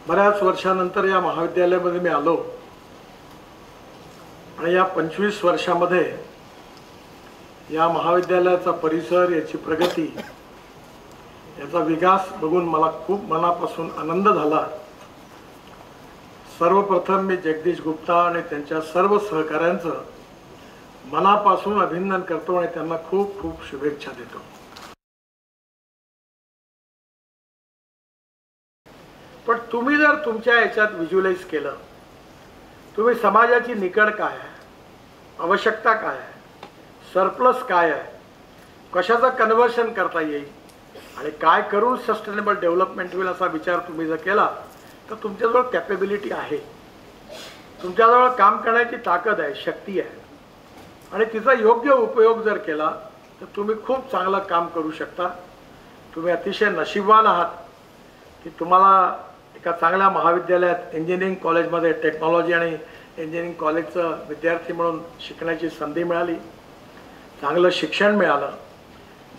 बऱ्याच वर्षानंतर या महाविद्यालयामध्ये मी आलो आणि या 25 वर्षामध्ये या महाविद्यालयाचा परिसर, याची प्रगती, याचा विकास बघून मला खूप मनापासून आनंद झाला। सर्वप्रथम मी जगदीश गुप्ता आणि त्यांच्या सर्व सहकाऱ्यांचं मनापासून अभिनंदन करतो आणि त्यांना खूप खूप शुभेच्छा देतो। पण तुम्ही जर तुमच्या याच्यात व्हिज्युअलाइज केलं, तुम्ही समाजाची निकड काय आहे, आवश्यकता काय आहे, सरप्लस काय आहे, कशाचं कन्व्हर्शन करता येईल आणि काय करून सस्टेनेबल डेव्हलपमेंट होईल असा विचार तुम्ही जर केला तर तुमच्याजवळ कॅपेबिलिटी आहे, तुमच्याजवळ काम करण्याची ताकद आहे, शक्ती आहे आणि तिचा योग्य उपयोग जर केला तर तुम्ही खूप चांगलं काम करू शकता। तुम्ही अतिशय नशीबवान आहात की तुम्हाला एका चांगल्या महाविद्यालयात इंजिनिअरिंग कॉलेजमध्ये टेक्नॉलॉजी आणि इंजिनिअरिंग कॉलेजचं विद्यार्थी म्हणून शिकण्याची संधी मिळाली, चांगलं शिक्षण मिळालं,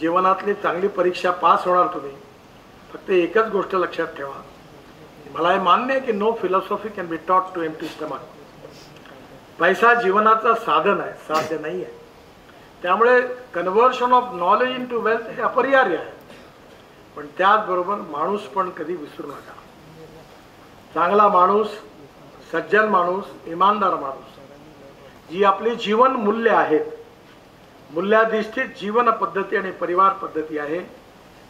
जीवनातली चांगली परीक्षा पास होणार तुम्ही। फक्त एकच गोष्ट लक्षात ठेवा, मला हे मान्य आहे की no philosophy can be taught to empty stomach. पैसा जीवनाचं साधन आहे, साध्य नाही आहे। त्यामुळे conversion of knowledge into wealth हे अपरिहार्य आहे, पण त्याचबरोबर माणूस पण कधी विसरू नका। चांगला माणूस, सज्जन माणूस, इमानदार माणूस, जी आपली जीवन मूल्य आहेत, मूल्याधिष्ठित जीवन पद्धती आणि परिवार पद्धती आहे,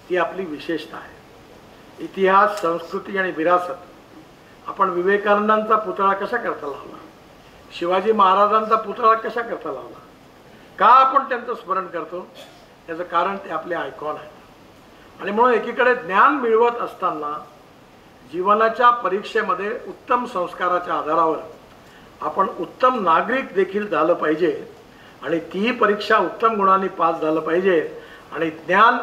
ती आपली विशेषता आहे। इतिहास, संस्कृती आणि विरासत। आपण विवेकानंदांचा पुतळा कशा करता लावला, शिवाजी महाराजांचा पुतळा कशा करता लावला, का आपण त्यांचं स्मरण करतो, याचं कारण ते आपले आयकॉन आहेत। आणि म्हणून एकीकडे ज्ञान मिळवत असताना जीवनाच्या परीक्षेमध्ये उत्तम संस्काराच्या आधारावर आपण उत्तम नागरिक देखील झालं पाहिजे आणि ती परीक्षा उत्तम गुणांनी पास झालं पाहिजे आणि ज्ञान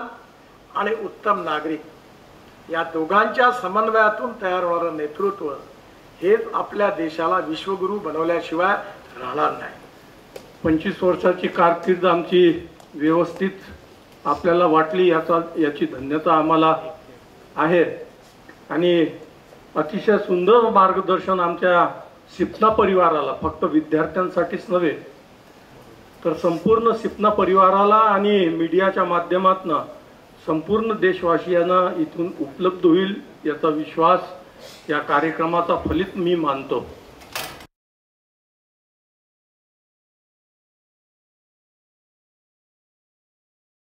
आणि उत्तम नागरिक या दोघांच्या समन्वयातून तयार होणारं नेतृत्व हेच आपल्या देशाला विश्वगुरू बनवल्याशिवाय राहणार नाही। 25 वर्षाची कारकीर्द आमची व्यवस्थित आपल्याला वाटली, याची धन्यता आम्हाला आहे आणि अतिशय सुंदर मार्गदर्शन आमच्या सिपना परिवाराला, फक्त विद्यार्थ्यांसाठीच नव्हे तर संपूर्ण सिपना परिवाराला आणि मीडियाच्या माध्यमातून संपूर्ण देशवासियांना इथून उपलब्ध होईल याचा विश्वास या कार्यक्रमाचा फलित मी मानतो।